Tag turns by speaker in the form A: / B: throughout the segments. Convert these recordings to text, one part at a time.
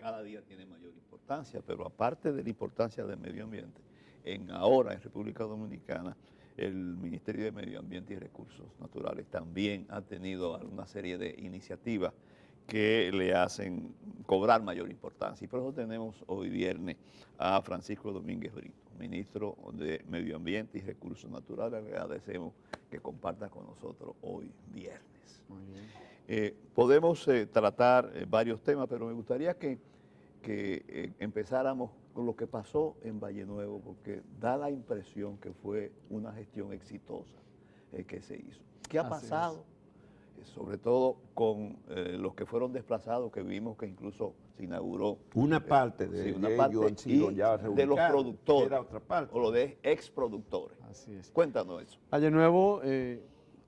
A: cada día tiene mayor importancia, pero aparte de la importancia del medio ambiente, ahora en República Dominicana, el Ministerio de Medio Ambiente y Recursos Naturales también ha tenido una serie de iniciativas que le hacen cobrar mayor importancia. Y por eso tenemos hoy viernes a Francisco Domínguez Brito, ministro de Medio Ambiente y Recursos Naturales. Le agradecemos que comparta con nosotros hoy viernes.
B: Muy bien.
A: Podemos tratar varios temas, pero me gustaría que empezáramos con lo que pasó en Valle Nuevo, porque da la impresión que fue una gestión exitosa que se hizo. ¿Qué ha pasado? Sobre todo con los que fueron desplazados, que vimos que incluso se inauguró
C: una parte de,
A: sí, una
C: de
A: parte
C: ellos han sido ya
A: de los productores,
C: era otra parte,
A: o los de exproductores.
B: Así es.
A: Cuéntanos eso.
B: Valle Nuevo,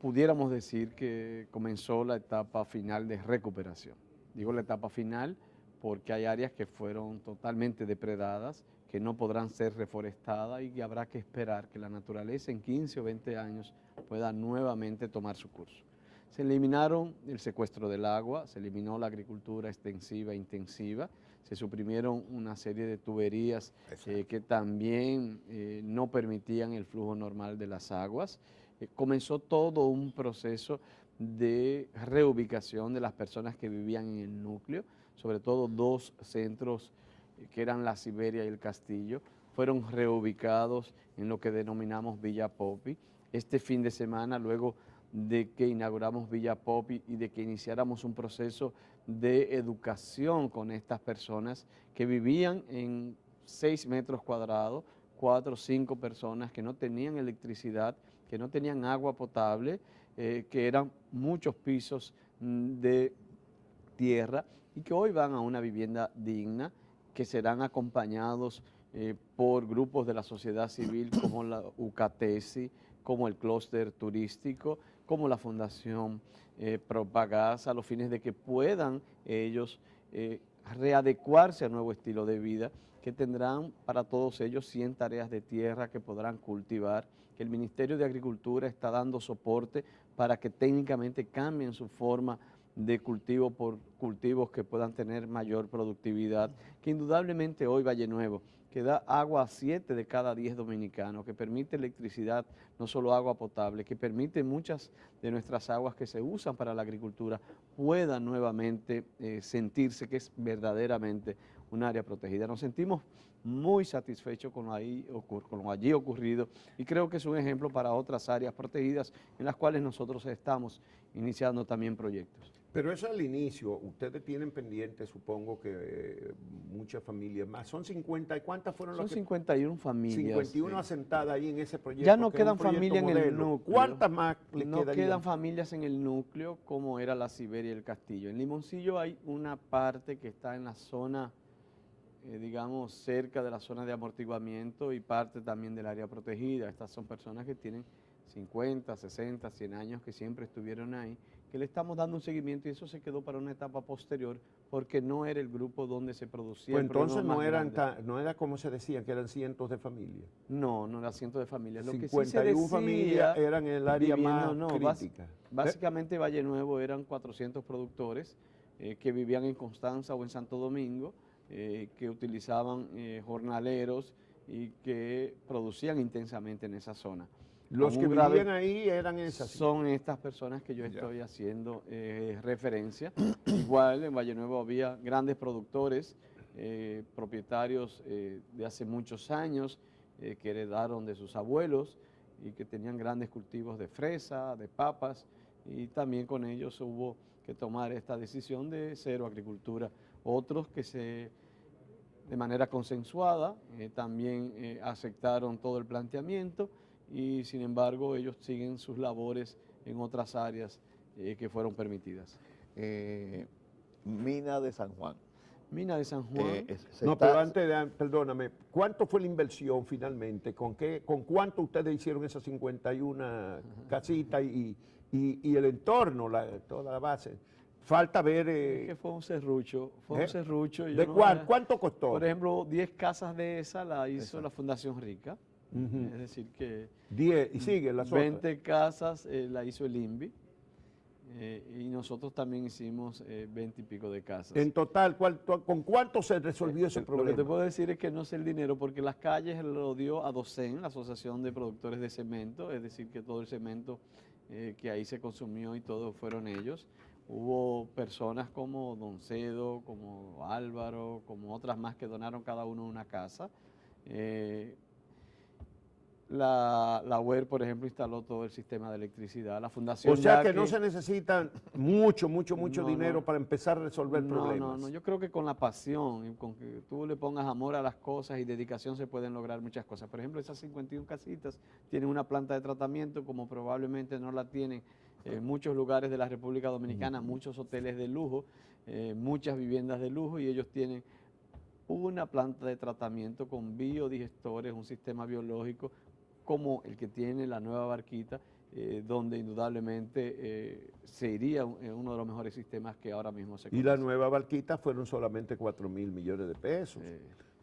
B: pudiéramos decir que comenzó la etapa final de recuperación. Digo la etapa final porque hay áreas que fueron totalmente depredadas, que no podrán ser reforestadas y que habrá que esperar que la naturaleza en 15 o 20 años pueda nuevamente tomar su curso. Se eliminaron el secuestro del agua, se eliminó la agricultura extensiva e intensiva, se suprimieron una serie de tuberías que también no permitían el flujo normal de las aguas. Comenzó todo un proceso de reubicación de las personas que vivían en el núcleo, sobre todo 2 centros que eran la Siberia y el Castillo, fueron reubicados en lo que denominamos Villa Popi. Este fin de semana, luego de que inauguramos Villa Popi y de que iniciáramos un proceso de educación con estas personas que vivían en 6 metros cuadrados, 4 o 5 personas que no tenían electricidad, que no tenían agua potable, que eran muchos pisos de tierra y que hoy van a una vivienda digna, que serán acompañados por grupos de la sociedad civil como la UCATESI, como el clúster turístico, como la Fundación Propagás, a los fines de que puedan ellos readecuarse al nuevo estilo de vida, que tendrán para todos ellos 100 tareas de tierra que podrán cultivar, que el Ministerio de Agricultura está dando soporte para que técnicamente cambien su forma de cultivo por cultivos que puedan tener mayor productividad, que indudablemente hoy Valle Nuevo, que da agua a 7 de cada 10 dominicanos, que permite electricidad, no solo agua potable, que permite muchas de nuestras aguas que se usan para la agricultura, puedan nuevamente sentirse que es verdaderamente un área protegida. Nos sentimos muy satisfechos con lo allí ocurrido y creo que es un ejemplo para otras áreas protegidas en las cuales nosotros estamos iniciando también proyectos.
C: Pero eso al inicio, ustedes tienen pendiente, supongo que muchas familias más. Son 50, ¿y cuántas fueron las que?
B: Son 51 familias.
C: 51 asentadas ahí en ese proyecto.
B: Ya no quedan familias en el núcleo.
C: ¿Cuántas más le
B: no
C: quedarían?
B: quedan familias en el núcleo como era la Siberia y el Castillo. En Limoncillo hay una parte que está en la zona, digamos, cerca de la zona de amortiguamiento y parte también del área protegida. Estas son personas que tienen 50, 60, 100 años que siempre estuvieron ahí, que le estamos dando un seguimiento y eso se quedó para una etapa posterior porque no era el grupo donde se producía.
C: Pues entonces no era como se decía, que eran cientos de familias.
B: No, no eran cientos de familias. Lo
C: 51
B: que sí se decía,
C: familias eran en el área más crítica.
B: Básicamente Valle Nuevo eran 400 productores que vivían en Constanza o en Santo Domingo, que utilizaban jornaleros y que producían intensamente en esa zona.
C: Los que vivían ahí eran esas.
B: Son estas personas que yo estoy haciendo referencia. Igual en Valle Nuevo había grandes productores, propietarios de hace muchos años, que heredaron de sus abuelos y que tenían grandes cultivos de fresa, de papas, y también con ellos hubo que tomar esta decisión de cero agricultura. Otros que de manera consensuada también aceptaron todo el planteamiento y sin embargo ellos siguen sus labores en otras áreas que fueron permitidas.
A: Mina de San Juan.
B: Mina de San Juan.
C: Pero antes perdóname, ¿cuánto fue la inversión finalmente? ¿Con cuánto ustedes hicieron esas 51 casitas y el entorno, toda la base? Falta ver...
B: Es que fue un serrucho,
C: ¿De cuánto costó?
B: Por ejemplo, 10 casas de esa la hizo la Fundación Rica. Es decir que
C: 10, y sigue las
B: 20 casas la hizo el INVI, Y nosotros también hicimos 20 y pico de casas.
C: En total, ¿con cuánto se resolvió ese
B: Lo
C: problema?
B: que te puedo decir es que no sé el dinero, porque las calles lo dio a Docen, la Asociación de Productores de Cemento, es decir, que todo el cemento que ahí se consumió y todo fueron ellos. Hubo personas como Don Cedo, como Álvaro, como otras más que donaron cada uno una casa. La UER, por ejemplo, instaló todo el sistema de electricidad. La Fundación
C: O sea que
B: Yaque,
C: no se necesita mucho
B: No,
C: dinero
B: no.
C: para empezar a resolver problemas.
B: No, yo creo que con la pasión y con que tú le pongas amor a las cosas y dedicación se pueden lograr muchas cosas. Por ejemplo, esas 51 casitas tienen una planta de tratamiento como probablemente no la tienen en muchos lugares de la República Dominicana, muchos hoteles de lujo, muchas viviendas de lujo, y ellos tienen una planta de tratamiento con biodigestores, un sistema biológico como el que tiene la nueva Barquita, donde indudablemente sería uno de los mejores sistemas que ahora mismo se
C: Y
B: conoce.
C: la nueva Barquita fueron solamente 4.000 millones de pesos.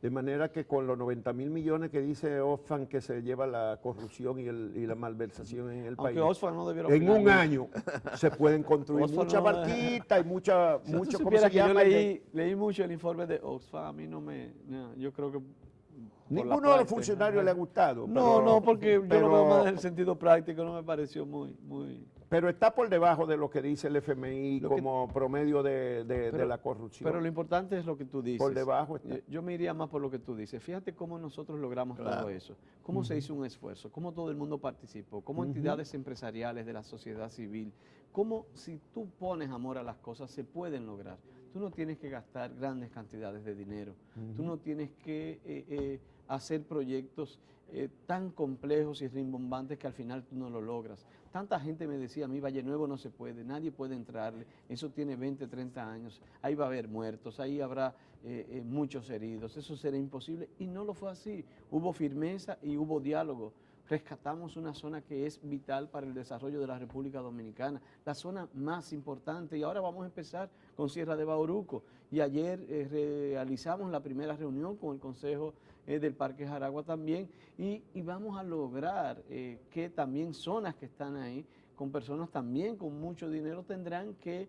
C: De manera que con los 90.000 millones que dice Oxfam que se lleva la corrupción y la malversación en el
B: Aunque
C: país,
B: Oxfam no debiera
C: en
B: opinar
C: un
B: mucho.
C: año se pueden construir
B: Oxfam
C: muchas
B: no-
C: barquitas y mucho,
B: Si tú
C: ¿cómo
B: supieras
C: se
B: que yo
C: llama?
B: leí mucho el informe de Oxfam, a mí yo creo que por la
C: Ninguno de los
B: práctica,
C: funcionarios le ha gustado.
B: No, porque yo lo veo más
C: pero,
B: en el sentido práctico, no me pareció muy.
C: pero está por debajo de lo que dice el FMI
B: Lo que-
C: como promedio de
B: Pero-
C: la corrupción.
B: Pero lo importante es lo que tú dices.
C: Por debajo está.
B: Yo me iría más por lo que tú dices. Fíjate cómo nosotros logramos todo eso, cómo se hizo un esfuerzo, cómo todo el mundo participó, cómo entidades empresariales de la sociedad civil, cómo si tú pones amor a las cosas se pueden lograr. Tú no tienes que gastar grandes cantidades de dinero, tú no tienes que hacer proyectos tan complejos y rimbombantes que al final tú no lo logras. Tanta gente me decía a mí, Valle Nuevo no se puede, nadie puede entrarle, eso tiene 20, 30 años, ahí va a haber muertos, ahí habrá muchos heridos, eso será imposible, y no lo fue así. Hubo firmeza y hubo diálogo. Rescatamos una zona que es vital para el desarrollo de la República Dominicana, la zona más importante, y ahora vamos a empezar con Sierra de Bauruco. Y ayer realizamos la primera reunión con el Consejo del Parque Jaragua también, y vamos a lograr que también zonas que están ahí, con personas también con mucho dinero, tendrán que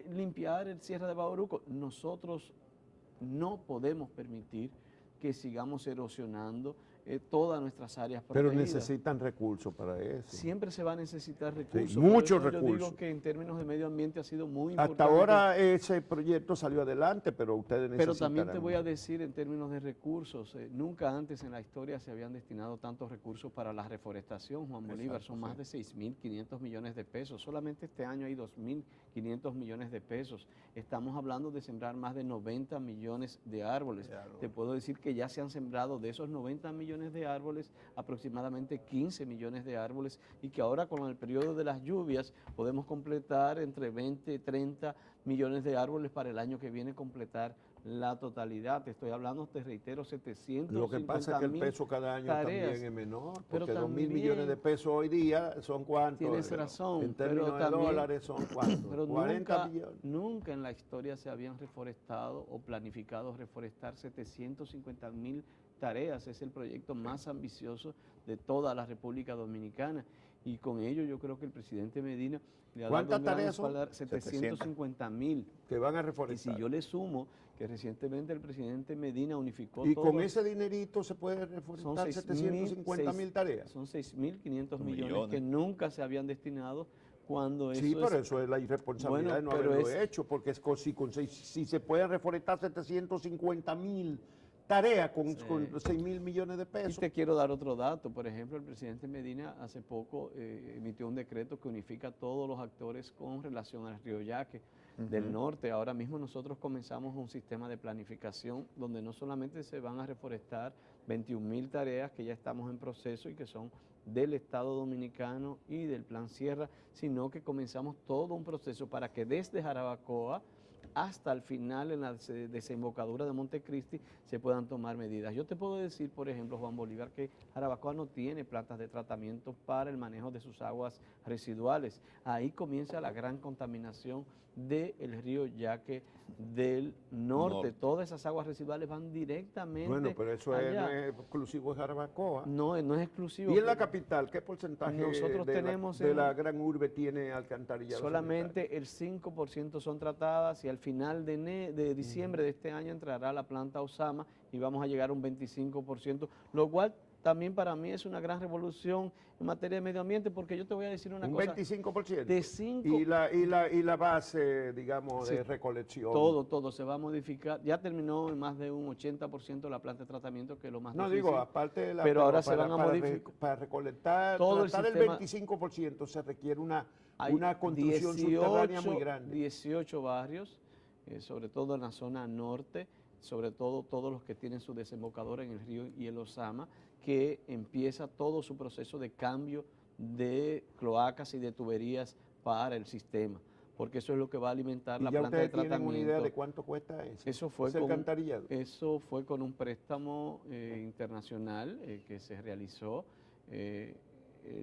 B: limpiar el Sierra de Bauruco. Nosotros no podemos permitir que sigamos erosionando todas nuestras áreas
C: Pero
B: protegidas.
C: necesitan recursos para eso.
B: Siempre se va a necesitar recursos.
C: muchos
B: por eso
C: recursos.
B: Yo digo que en términos de medio ambiente ha sido muy importante.
C: Hasta ahora ese proyecto salió adelante, pero ustedes necesitan.
B: Pero también te voy a decir en términos de recursos, nunca antes en la historia se habían destinado tantos recursos para la reforestación, Juan Bolívar, son más de 6.500 millones de pesos, solamente este año hay 2.500 millones de pesos, estamos hablando de sembrar más de 90 millones de árboles, te puedo decir que ya se han sembrado de esos 90 millones de árboles, aproximadamente 15 millones de árboles, y que ahora con el periodo de las lluvias podemos completar entre 20 y 30 millones de árboles para el año que viene, completar la totalidad. Te estoy hablando, te reitero, 750.000
C: Lo que pasa es que el peso cada año
B: tareas.
C: también es menor,
B: Pero
C: porque 2.000
B: también,
C: millones de pesos hoy día son cuántos.
B: tienes razón,
C: En términos
B: pero
C: de
B: también-
C: dólares son cuántos.
B: Pero
C: 40 millones.
B: nunca en la historia se habían reforestado o planificado reforestar 750.000 tareas. Es el proyecto más ambicioso de toda la República Dominicana. Y con ello yo creo que el presidente Medina le ha dado
C: ¿Cuántas
B: un gran
C: tareas son?
B: respaldo, 750.000.
C: Que van a
B: Y
C: reforestar.
B: si yo le sumo que recientemente el presidente Medina unificó
C: Y
B: todo,
C: con ese dinerito se puede
B: son
C: reforestar
B: 6.000
C: 750.000 tareas.
B: Son 6.500 millones
A: Millones.
B: que nunca se habían destinado cuando
C: Sí,
B: eso
C: pero
B: es...
C: eso es la irresponsabilidad de no
B: Bueno, pero
C: haberlo
B: es-
C: hecho, porque si se pueden reforestar 750.000 tareas con 6.000 millones de
B: Y
C: pesos.
B: te quiero dar otro dato. Por ejemplo, el presidente Medina hace poco emitió un decreto que unifica a todos los actores con relación al río Yaque del norte. Ahora mismo nosotros comenzamos un sistema de planificación donde no solamente se van a reforestar 21.000 tareas que ya estamos en proceso y que son del Estado Dominicano y del Plan Sierra, sino que comenzamos todo un proceso para que desde Jarabacoa hasta el final en la desembocadura de Montecristi se puedan tomar medidas. Yo te puedo decir, por ejemplo, Juan Bolívar, que Jarabacoa no tiene plantas de tratamiento para el manejo de sus aguas residuales. Ahí comienza la gran contaminación del río Yaque del norte. Todas esas aguas residuales van directamente
C: Bueno, pero eso
B: allá.
C: no es exclusivo de Jarabacoa.
B: No, no es exclusivo.
C: ¿Y en la capital qué porcentaje
B: Nosotros tenemos
C: de la gran urbe tiene alcantarillado
B: solamente el 5% son tratadas y al final de diciembre de este año entrará la planta Osama y vamos a llegar a un 25%, lo cual también para mí es una gran revolución en materia de medio ambiente, porque yo te voy a decir una cosa.
C: Un 25%.
B: De 5.
C: Y la base, digamos,
B: Sí,
C: de recolección.
B: todo se va a modificar. Ya terminó en más de un 80% la planta de tratamiento, que es lo más
C: No,
B: difícil.
C: digo, aparte de la...
B: Pero ahora se van a modificar.
C: Para recolectar,
B: Todo el
C: tratar
B: sistema-
C: el 25% se requiere una
B: Hay
C: construcción subterránea muy grande.
B: 18 barrios, sobre todo en la zona norte, sobre todo todos los que tienen su desembocadura en el río y el Osama, que empieza todo su proceso de cambio de cloacas y de tuberías para el sistema, porque eso es lo que va a alimentar
C: ¿Y
B: la
C: ya
B: planta de
C: ustedes tienen una idea
B: tratamiento.
C: de cuánto cuesta eso?
B: Eso fue
C: ese alcantarillado.
B: Eso fue con un préstamo internacional que se realizó.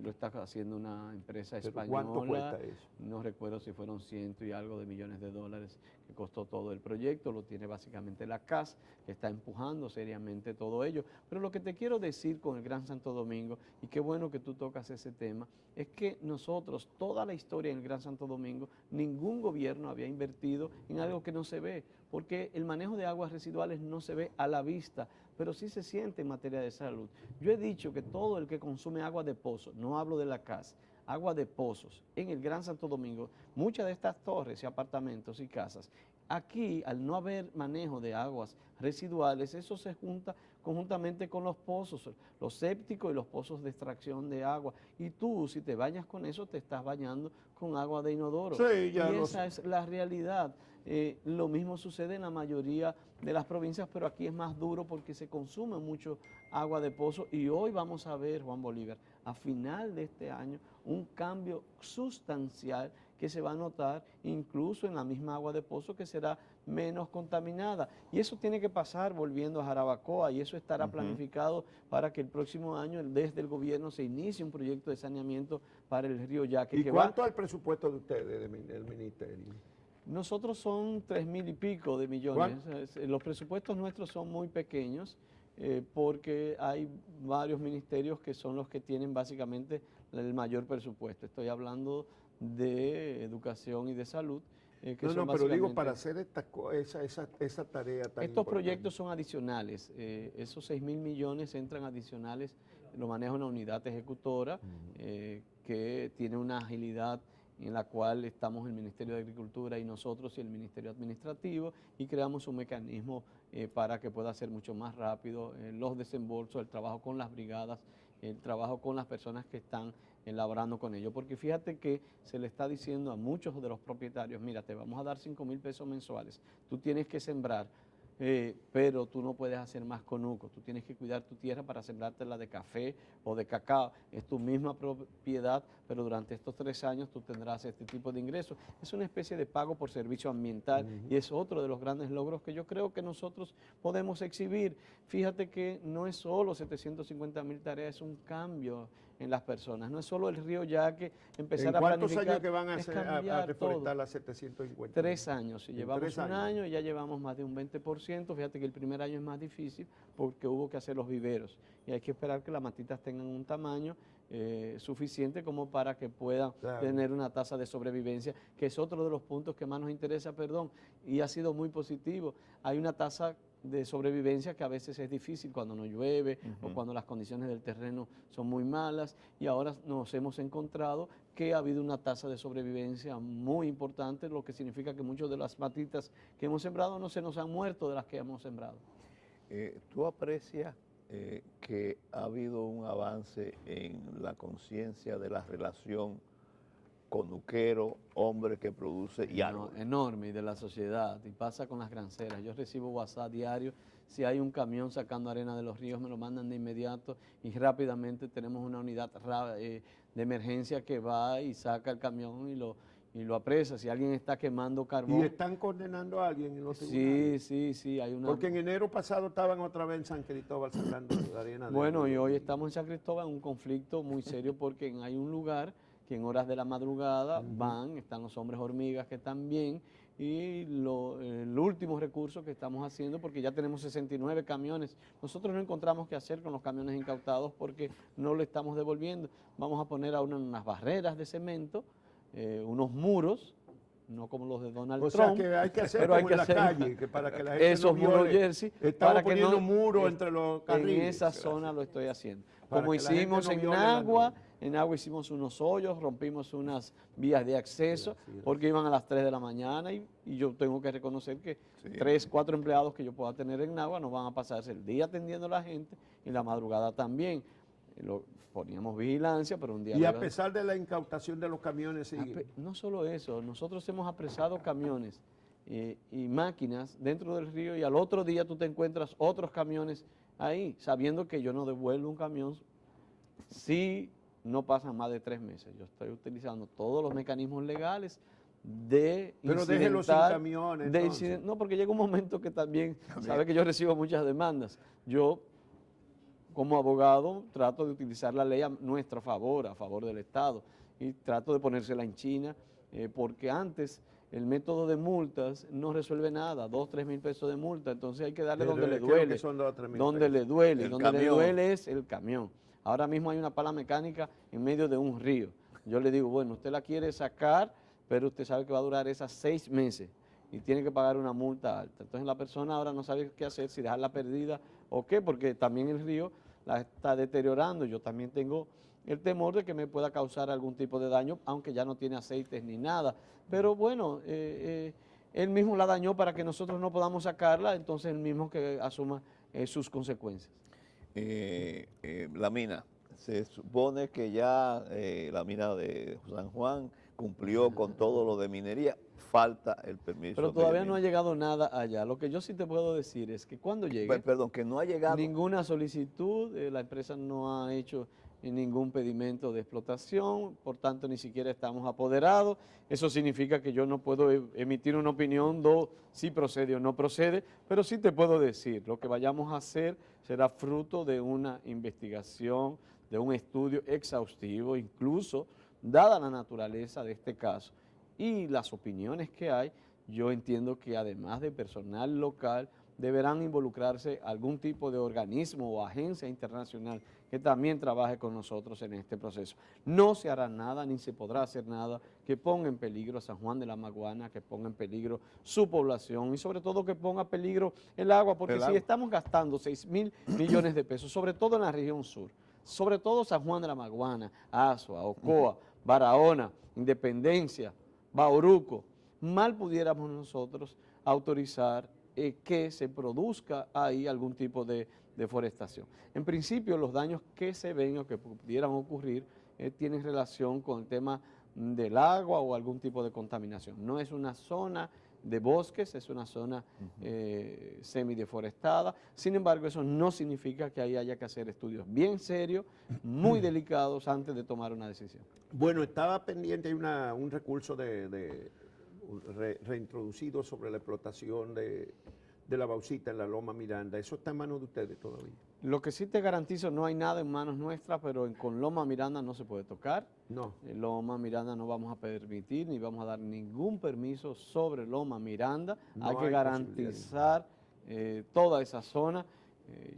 B: Lo está haciendo una empresa
C: ¿Pero
B: española.
C: cuánto cuesta eso?
B: No recuerdo si fueron ciento y algo de millones de dólares que costó todo el proyecto. Lo tiene básicamente la CAS, que está empujando seriamente todo ello. Pero lo que te quiero decir con el Gran Santo Domingo, y qué bueno que tú tocas ese tema, es que nosotros, toda la historia en el Gran Santo Domingo, ningún gobierno había invertido en algo que no se ve, porque el manejo de aguas residuales no se ve a la vista, pero sí se siente en materia de salud. Yo he dicho que todo el que consume agua de pozo, no hablo de la casa, agua de pozos, en el Gran Santo Domingo, muchas de estas torres y apartamentos y casas, aquí al no haber manejo de aguas residuales, eso se junta conjuntamente con los pozos, los sépticos y los pozos de extracción de agua. Y tú, si te bañas con eso, te estás bañando con agua de inodoro.
C: Sí, ya
B: y
C: lo
B: esa es la realidad. Lo mismo sucede en la mayoría de las provincias, pero aquí es más duro porque se consume mucho agua de pozo y hoy vamos a ver, Juan Bolívar, a final de este año, un cambio sustancial que se va a notar incluso en la misma agua de pozo, que será menos contaminada. Y eso tiene que pasar volviendo a Jarabacoa, y eso estará planificado para que el próximo año desde el gobierno se inicie un proyecto de saneamiento para el río Yaque.
C: ¿Y cuánto al presupuesto de ustedes, del ministerio?
B: Nosotros son 3.000 y pico de millones. Los presupuestos nuestros son muy pequeños porque hay varios ministerios que son los que tienen básicamente el mayor presupuesto. Estoy hablando de educación y de salud.
C: Pero digo, para hacer esa tarea tan
B: Estos proyectos son adicionales. Esos 6.000 millones entran adicionales, lo maneja una unidad ejecutora que tiene una agilidad en la cual estamos el Ministerio de Agricultura y nosotros y el Ministerio Administrativo, y creamos un mecanismo para que pueda ser mucho más rápido los desembolsos, el trabajo con las brigadas, el trabajo con las personas que están elaborando con ellos. Porque fíjate que se le está diciendo a muchos de los propietarios, mira, te vamos a dar 5.000 pesos mensuales, tú tienes que sembrar, pero tú no puedes hacer más conuco, tú tienes que cuidar tu tierra para sembrártela de café o de cacao, es tu misma propiedad, pero durante estos 3 años tú tendrás este tipo de ingresos. Es una especie de pago por servicio ambiental y es otro de los grandes logros que yo creo que nosotros podemos exhibir. Fíjate que no es solo 750.000 tareas, es un cambio en las personas, no es solo el río Yaque empezar a planificar.
C: ¿En cuántos años que van a reforestar
B: todo.
C: las 750?
B: 3 años, si llevamos
C: 3
B: un año y ya llevamos más de un 20%, fíjate que el primer año es más difícil porque hubo que hacer los viveros y hay que esperar que las matitas tengan un tamaño suficiente como para que puedan tener una tasa de sobrevivencia, que es otro de los puntos que más nos interesa, y ha sido muy positivo. Hay una tasa de sobrevivencia que a veces es difícil cuando no llueve o cuando las condiciones del terreno son muy malas, y ahora nos hemos encontrado que ha habido una tasa de sobrevivencia muy importante, lo que significa que muchas de las matitas que hemos sembrado no se nos han muerto de las que hemos sembrado.
A: ¿Tú aprecias que ha habido un avance en la conciencia de la relación conuquero, hombre que produce y árbol?
B: Enorme, y de la sociedad, y pasa con las granceras. Yo recibo WhatsApp diario, si hay un camión sacando arena de los ríos me lo mandan de inmediato y rápidamente tenemos una unidad de emergencia que va y saca el camión y lo apresa. Si alguien está quemando carbón.
C: ¿Y están condenando a alguien en los tribunales?
B: Sí, hay una...
C: Porque en enero pasado estaban otra vez en San Cristóbal sacando la arena.
B: Bueno, y hoy estamos en San Cristóbal en un conflicto muy serio porque hay un lugar que en horas de la madrugada están los hombres hormigas que están bien, y el último recurso que estamos haciendo, porque ya tenemos 69 camiones, nosotros no encontramos qué hacer con los camiones incautados porque no le estamos devolviendo. Vamos a poner a unas barreras de cemento, unos muros, no como los de Donald Trump.
C: O sea que hay que hacer
B: pero
C: como en la calle, que para que la gente
B: esos
C: no
B: muros
C: viole.
B: jersey,
C: Estamos
B: para que
C: poniendo
B: no,
C: muros entre los carriles.
B: en esa zona lo estoy haciendo.
C: Para
B: Como
C: que la gente
B: hicimos
C: no
B: en
C: viole la
B: Nagua,
C: norma.
B: en Agua hicimos unos hoyos, rompimos unas vías de acceso, porque iban a las 3 de la mañana y yo tengo que reconocer que 3, 4 empleados que yo pueda tener en Nagua no van a pasarse el día atendiendo a la gente y la madrugada también. Poníamos vigilancia, pero un día...
C: Y a pesar de la incautación de los camiones, sigue.
B: No solo eso, nosotros hemos apresado camiones y máquinas dentro del río, y al otro día tú te encuentras otros camiones ahí, sabiendo que yo no devuelvo un camión si no pasan más de 3 meses. Yo estoy utilizando todos los mecanismos legales de
C: Pero déjelo sin camiones.
B: No, porque llega un momento que también, sabe que yo recibo muchas demandas. Yo, como abogado, trato de utilizar la ley a nuestro favor, a favor del Estado, y trato de ponérsela en China, porque antes el método de multas no resuelve nada, 2, 3 mil pesos de multa, entonces hay que darle donde le duele, donde le duele es el camión. Ahora mismo hay una pala mecánica en medio de un río. Yo le digo, bueno, usted la quiere sacar, pero usted sabe que va a durar esas 6 meses y tiene que pagar una multa alta. Entonces la persona ahora no sabe qué hacer, si dejarla perdida o qué, porque también el río la está deteriorando. Yo también tengo el temor de que me pueda causar algún tipo de daño, aunque ya no tiene aceites ni nada. Pero bueno, él mismo la dañó para que nosotros no podamos sacarla, entonces él mismo que asuma sus consecuencias.
A: La mina, se supone que ya la mina de San Juan cumplió con todo lo de minería, falta el permiso.
B: Pero todavía no ha llegado nada allá. Lo que yo sí te puedo decir es que cuando llegue...
A: Perdón, que no ha llegado...
B: Ninguna solicitud, la empresa no ha hecho ningún pedimento de explotación, por tanto ni siquiera estamos apoderados. Eso significa que yo no puedo emitir una opinión si procede o no procede, pero sí te puedo decir, lo que vayamos a hacer será fruto de una investigación, de un estudio exhaustivo, incluso dada la naturaleza de este caso y las opiniones que hay, yo entiendo que además de personal local, deberán involucrarse algún tipo de organismo o agencia internacional que también trabaje con nosotros en este proceso. No se hará nada ni se podrá hacer nada que ponga en peligro a San Juan de la Maguana, que ponga en peligro su población y sobre todo que ponga en peligro el agua, porque si estamos gastando 6.000 millones de pesos, sobre todo en la región sur, sobre todo San Juan de la Maguana, Azua, Ocoa, Barahona, Independencia, Bauruco, mal pudiéramos nosotros autorizar que se produzca ahí algún tipo de deforestación. En principio, los daños que se ven o que pudieran ocurrir tienen relación con el tema del agua o algún tipo de contaminación. No es una zona de bosques, es una zona semideforestada. Sin embargo, eso no significa que ahí haya que hacer estudios bien serios, muy delicados antes de tomar una decisión.
C: Bueno, estaba pendiente, hay un recurso reintroducido sobre la explotación de la bauxita en la Loma Miranda. ¿Eso está en manos de ustedes todavía?
B: Lo que sí te garantizo, no hay nada en manos nuestras, pero con Loma Miranda no se puede tocar.
C: No.
B: Loma Miranda no vamos a permitir ni vamos a dar ningún permiso sobre Loma Miranda.
C: No
B: hay que garantizar toda esa zona.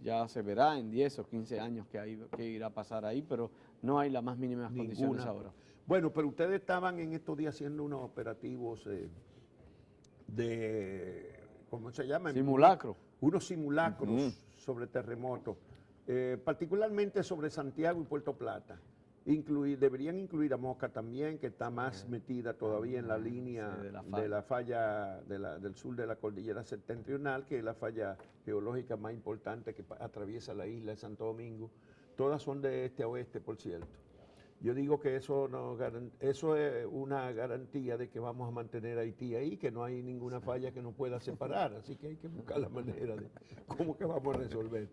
B: Ya se verá en 10 o 15 años qué irá a pasar ahí, pero no hay las más mínimas condiciones ahora.
C: Bueno, pero ustedes estaban en estos días haciendo unos operativos ¿cómo se llama?
B: Simulacro.
C: Unos simulacros sobre terremotos, particularmente sobre Santiago y Puerto Plata. Deberían incluir a Moca también, que está más metida todavía en la línea de la falla del sur de la cordillera septentrional, que es la falla geológica más importante que atraviesa la isla de Santo Domingo. Todas son de este a oeste, por cierto. Yo digo que eso es una garantía de que vamos a mantener a Haití ahí, que no hay ninguna falla que nos pueda separar, así que hay que buscar la manera de cómo que vamos a resolver.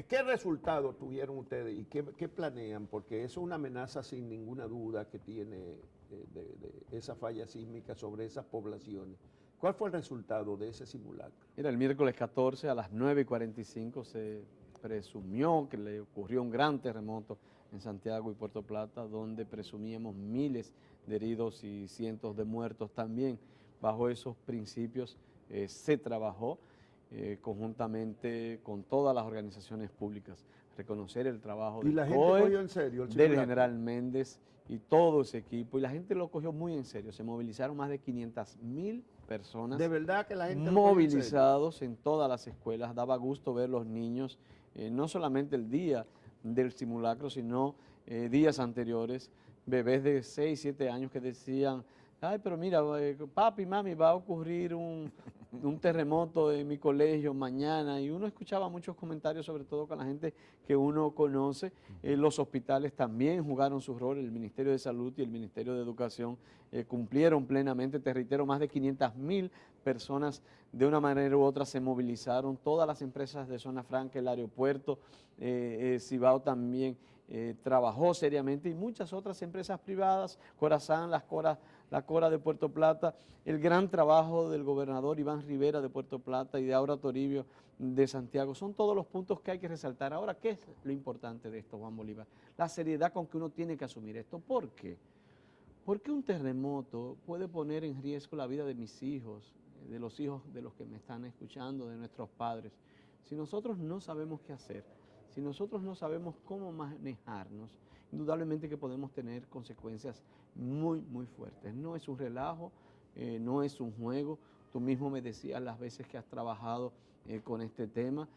C: ¿Qué resultados tuvieron ustedes y qué planean? Porque eso es una amenaza sin ninguna duda que tiene de esa falla sísmica sobre esas poblaciones. ¿Cuál fue el resultado de ese simulacro?
B: Mira, el miércoles 14 a las 9:45 se presumió que le ocurrió un gran terremoto en Santiago y Puerto Plata, donde presumíamos miles de heridos y cientos de muertos también. Bajo esos principios se trabajó conjuntamente con todas las organizaciones públicas, reconocer el trabajo
C: ¿Y
B: del
C: la gente
B: COE,
C: cogió en serio el
B: del
C: simulacro?
B: general Méndez y todo ese equipo, y la gente lo cogió muy en serio. Se movilizaron más de 500.000 personas.
C: De verdad que la gente lo cogió en serio.
B: Movilizados en todas las escuelas. Daba gusto ver los niños, no solamente el día del simulacro, sino días anteriores, bebés de 6, 7 años que decían: ay, pero mira, papi, mami, va a ocurrir un terremoto en mi colegio mañana. Y uno escuchaba muchos comentarios, sobre todo con la gente que uno conoce. Los hospitales también jugaron su rol, el Ministerio de Salud y el Ministerio de Educación cumplieron plenamente. Te reitero, más de 500.000 personas de una manera u otra se movilizaron. Todas las empresas de Zona Franca, el aeropuerto, Cibao también trabajó seriamente, y muchas otras empresas privadas, Corazán, la Cora de Puerto Plata, el gran trabajo del gobernador Iván Rivera de Puerto Plata y de Aura Toribio de Santiago. Son todos los puntos que hay que resaltar. Ahora, ¿qué es lo importante de esto, Juan Bolívar? La seriedad con que uno tiene que asumir esto. ¿Por qué? Porque un terremoto puede poner en riesgo la vida de mis hijos, de los hijos de los que me están escuchando, de nuestros padres. Si nosotros no sabemos qué hacer, si nosotros no sabemos cómo manejarnos, indudablemente que podemos tener consecuencias muy, muy fuertes. No es un relajo, no es un juego. Tú mismo me decías las veces que has trabajado con este tema.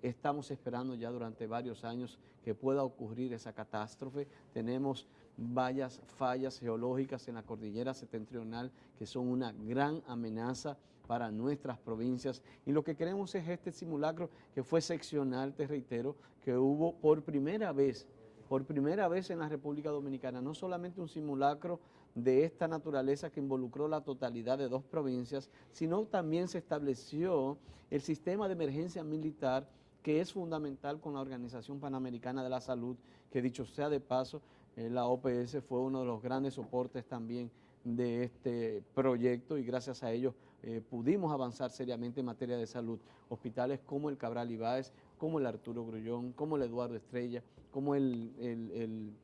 B: Estamos esperando ya durante varios años que pueda ocurrir esa catástrofe. Tenemos varias fallas geológicas en la cordillera septentrional que son una gran amenaza para nuestras provincias, y lo que queremos es este simulacro que fue seccional, te reitero, que hubo por primera vez en la República Dominicana, no solamente un simulacro de esta naturaleza que involucró la totalidad de 2 provincias, sino también se estableció el sistema de emergencia militar, que es fundamental con la Organización Panamericana de la Salud, que dicho sea de paso, la OPS fue uno de los grandes soportes también de este proyecto, y gracias a ellos pudimos avanzar seriamente en materia de salud. Hospitales como el Cabral Ibáez, como el Arturo Grullón, como el Eduardo Estrella, como el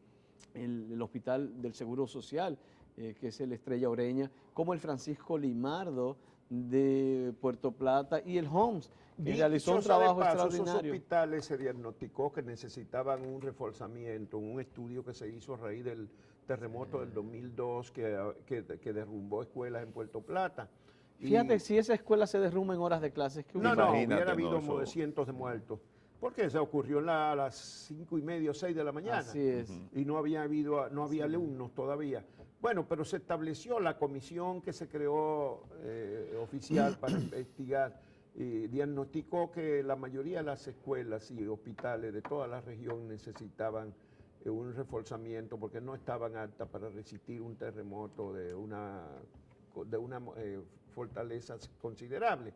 B: Hospital del Seguro Social, que es el Estrella Ureña, como el Francisco Limardo de Puerto Plata, y el HOMS, que realizó un trabajo extraordinario.
C: Esos hospitales se diagnosticó que necesitaban un reforzamiento, un estudio que se hizo a raíz del terremoto del 2002 que derrumbó escuelas en Puerto Plata.
B: Fíjate, si esa escuela se derrumba en horas de clases, ¿qué
C: No,
A: Imagínate,
C: hubiera habido
A: no, eso.
C: cientos de muertos. Porque se ocurrió a las 5:30 o 6 de la mañana.
B: Así es.
C: Y no había alumnos todavía. Bueno, pero se estableció la comisión que se creó oficial para investigar, y diagnosticó que la mayoría de las escuelas y hospitales de toda la región necesitaban un reforzamiento porque no estaban aptas para resistir un terremoto de una fortaleza considerable.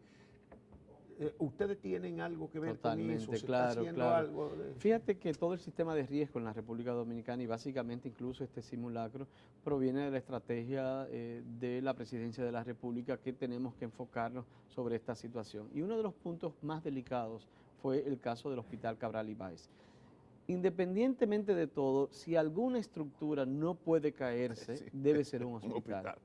C: ¿Ustedes tienen algo que ver
B: Totalmente,
C: con eso? ¿Se
B: claro,
C: está haciendo
B: claro.
C: algo
B: Fíjate que todo el sistema de riesgo en la República Dominicana, y básicamente incluso este simulacro, proviene de la estrategia de la Presidencia de la República, que tenemos que enfocarnos sobre esta situación. Y uno de los puntos más delicados fue el caso del Hospital Cabral Ibáez. Independientemente de todo, si alguna estructura no puede caerse,
A: Sí.
B: debe ser un hospital.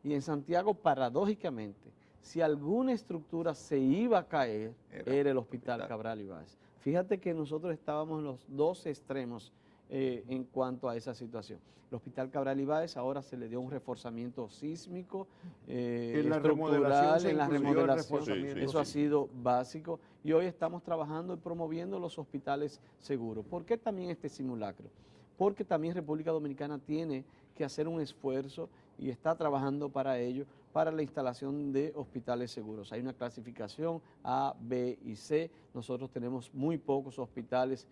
B: Y en Santiago, paradójicamente, si alguna estructura se iba a caer, era el Hospital Cabral Ibáez. Fíjate que nosotros estábamos en los 2 extremos en cuanto a esa situación. El Hospital Cabral Ibáez ahora se le dio un reforzamiento sísmico,
C: en la
B: estructural, en la remodelación.
C: Sí.
B: Eso ha sido básico, y hoy estamos trabajando y promoviendo los hospitales seguros. ¿Por qué también este simulacro? Porque también República Dominicana tiene que hacer un esfuerzo y está trabajando para ello, para la instalación de hospitales seguros. Hay una clasificación A, B y C. Nosotros tenemos muy pocos hospitales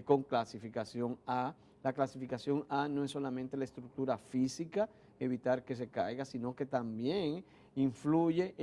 B: con clasificación A. La clasificación A no es solamente la estructura física, evitar que se caiga, sino que también influye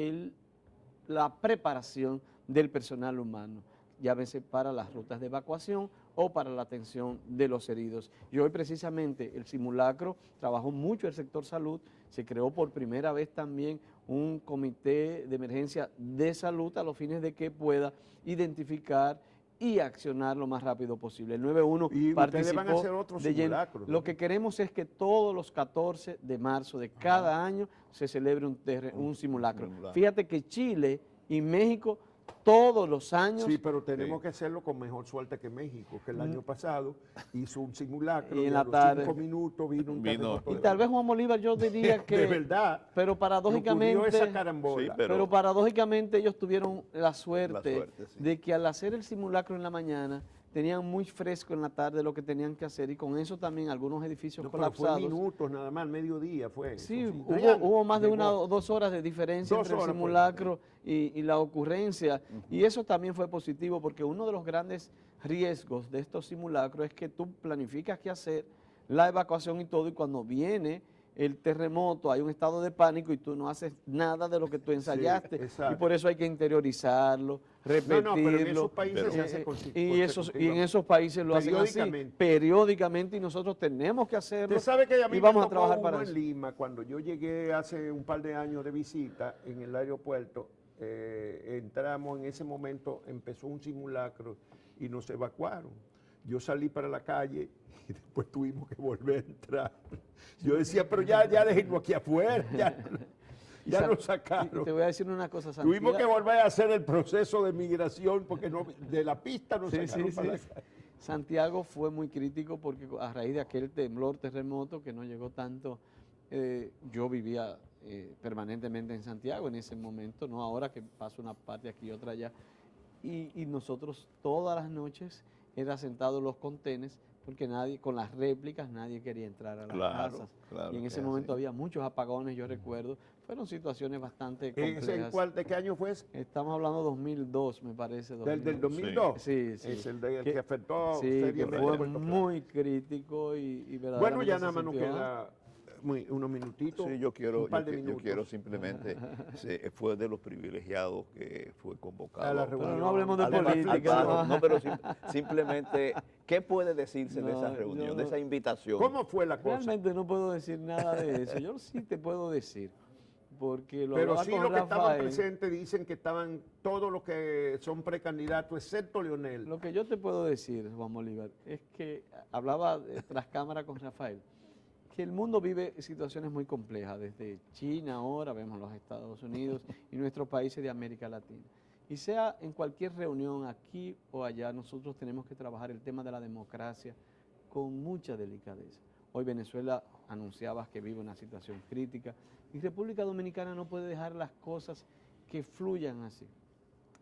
B: la preparación del personal humano. llámese para las rutas de evacuación o para la atención de los heridos. Y hoy precisamente el simulacro trabajó mucho el sector salud, se creó por primera vez también un comité de emergencia de salud a los fines de que pueda identificar y accionar lo más rápido posible. El 911
C: Y
B: participó
C: ustedes van a hacer otros
B: de lleno.
C: simulacros, ¿no?
B: Lo que queremos es que todos los 14 de marzo de cada año se celebre un simulacro. Fíjate que Chile y México todos los años...
C: Sí, pero tenemos que hacerlo con mejor suerte que México, que el año pasado hizo un simulacro
B: Y en
C: a
B: la
C: los
B: tarde
C: 5 minutos vino un terremoto.
B: Y tal vez Juan Bolívar yo diría que...
C: De verdad.
B: Pero
C: ocurrió
B: paradójicamente...
C: esa carambola.
A: Sí,
B: Pero paradójicamente ellos tuvieron la suerte,
A: sí.
B: de que al hacer el simulacro en la mañana tenían muy fresco en la tarde lo que tenían que hacer y con eso también algunos edificios
C: No, pero
B: colapsados.
C: fue minutos nada más, mediodía fue.
B: Sí,
C: eso,
B: hubo más de 1 o 2 horas de diferencia
C: Dos
B: entre el
C: horas, pues.
B: simulacro y la ocurrencia. Y eso también fue positivo porque uno de los grandes riesgos de estos simulacros es que tú planificas qué hacer, la evacuación y todo, y cuando viene el terremoto hay un estado de pánico y tú no haces nada de lo que tú ensayaste.
C: exacto.
B: Y por eso hay que interiorizarlo, repetirlo.
C: No, pero en esos países se hace
B: y en esos países lo hacen así, periódicamente, y nosotros tenemos que hacerlo.
C: Usted sabe que a mí
B: y vamos
C: me
B: a trabajar
C: tocó
B: para
C: uno
B: eso.
C: en Lima, cuando yo llegué hace un par de años de visita en el aeropuerto, entramos, en ese momento empezó un simulacro y nos evacuaron. Yo salí para la calle y después tuvimos que volver a entrar. Yo decía, pero ya déjenlo aquí afuera, ya lo sacaron.
B: Y te voy a decir una cosa, Santiago.
C: Tuvimos que volver a hacer el proceso de migración porque de la pista nos sacaron para la calle.
B: Santiago fue muy crítico porque a raíz de aquel terremoto que no llegó tanto, yo vivía permanentemente en Santiago en ese momento, no ahora que paso una parte aquí y otra allá, y nosotros todas las noches era sentado en los contenes porque nadie, con las réplicas, nadie quería entrar a las casas.
A: Claro,
B: y en ese momento había muchos apagones, yo recuerdo, fueron situaciones bastante complejas.
C: ¿De qué año fue ese?
B: Estamos hablando de 2002, me parece.
C: ¿Del 2002?
B: Sí.
C: Es el que afectó
B: Sí, que
C: seriamente
B: fue
C: a Puerto Plata.
B: muy crítico y verdaderamente
C: Bueno, ya
B: se
C: nada más nos
B: sintió.
C: queda unos minutitos.
A: Sí, yo
C: un par de minutos.
A: quiero simplemente, fue de los privilegiados que fue convocado.
C: A la
B: Pero
C: reunión.
B: no hablemos de
C: A la
B: política.
C: reflexión.
A: No, pero simplemente, ¿qué puede decirse de esa reunión, de esa invitación?
C: ¿Cómo fue la cosa?
B: Realmente no puedo decir nada de eso. Yo sí te puedo decir, porque lo
C: Pero
B: hablaba
C: sí
B: con
C: los que estaban
B: Rafael.
C: presentes dicen que estaban todos los que son precandidatos, excepto Leonel.
B: Lo que yo te puedo decir, Juan Bolívar, es que hablaba tras cámara con Rafael, que el mundo vive situaciones muy complejas, desde China ahora, vemos los Estados Unidos y nuestros países de América Latina. Y sea en cualquier reunión aquí o allá, nosotros tenemos que trabajar el tema de la democracia con mucha delicadeza. Hoy Venezuela anunciaba que vive una situación crítica y República Dominicana no puede dejar las cosas que fluyan así.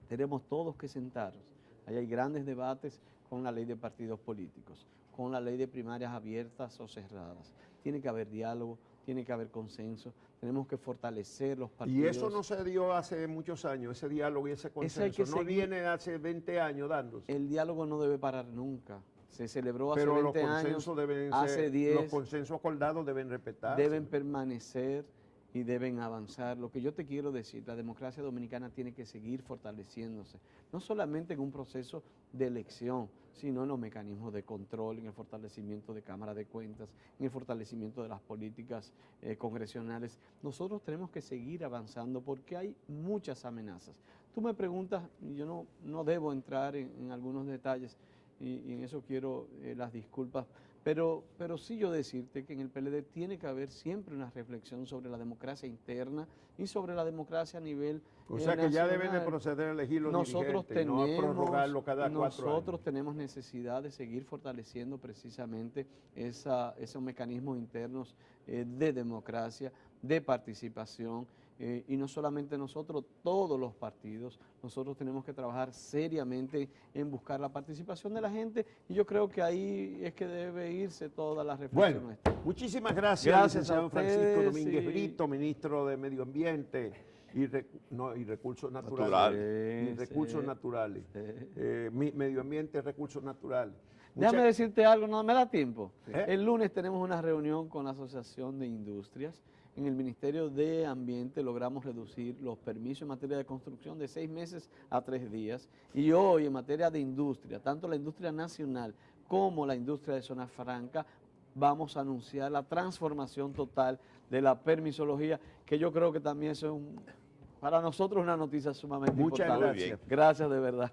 B: Tenemos todos que sentarnos. Ahí hay grandes debates con la ley de partidos políticos, con la ley de primarias abiertas o cerradas. Tiene que haber diálogo, tiene que haber consenso, tenemos que fortalecer los partidos.
C: Y eso no se dio hace muchos años, ese diálogo y ese consenso. No
B: seguir.
C: viene hace 20 años dándose.
B: El diálogo no debe parar nunca. Se celebró hace
C: Pero
B: 20 años, hace 10,
C: los consensos acordados deben respetarse.
B: deben permanecer y deben avanzar. Lo que yo te quiero decir, la democracia dominicana tiene que seguir fortaleciéndose, no solamente en un proceso de elección, sino en los mecanismos de control, en el fortalecimiento de Cámara de Cuentas, en el fortalecimiento de las políticas congresionales. Nosotros tenemos que seguir avanzando porque hay muchas amenazas. Tú me preguntas, y yo no debo entrar en algunos detalles, y en eso quiero las disculpas, pero sí yo decirte que en el PLD tiene que haber siempre una reflexión sobre la democracia interna y sobre la democracia a nivel
C: O sea que ya
B: nacional.
C: deben de proceder a elegir los
B: Nosotros
C: dirigentes, no a prorrogarlo cada 4 años.
B: Nosotros tenemos necesidad de seguir fortaleciendo precisamente esos mecanismos internos de democracia, de participación, y no solamente nosotros, todos los partidos, nosotros tenemos que trabajar seriamente en buscar la participación de la gente y yo creo que ahí es que debe irse toda la reflexión.
C: Bueno, muchísimas gracias,
B: Gracias
C: licenciado
B: a
C: Francisco
B: ustedes,
C: Domínguez
B: sí.
C: Brito, ministro de Medio Ambiente y Recursos Naturales.
A: Naturales.
C: Y Recursos Naturales. Medio Ambiente y Recursos Naturales.
B: Déjame decirte algo, no me da tiempo.
C: ¿Eh?
B: El lunes tenemos una reunión con la Asociación de Industrias en el Ministerio de Ambiente logramos reducir los permisos en materia de construcción de 6 meses a 3 días. Y hoy en materia de industria, tanto la industria nacional como la industria de zona franca, vamos a anunciar la transformación total de la permisología, que yo creo que también eso es para nosotros una noticia sumamente
C: Muchas
B: importante.
C: gracias.
B: Gracias de verdad.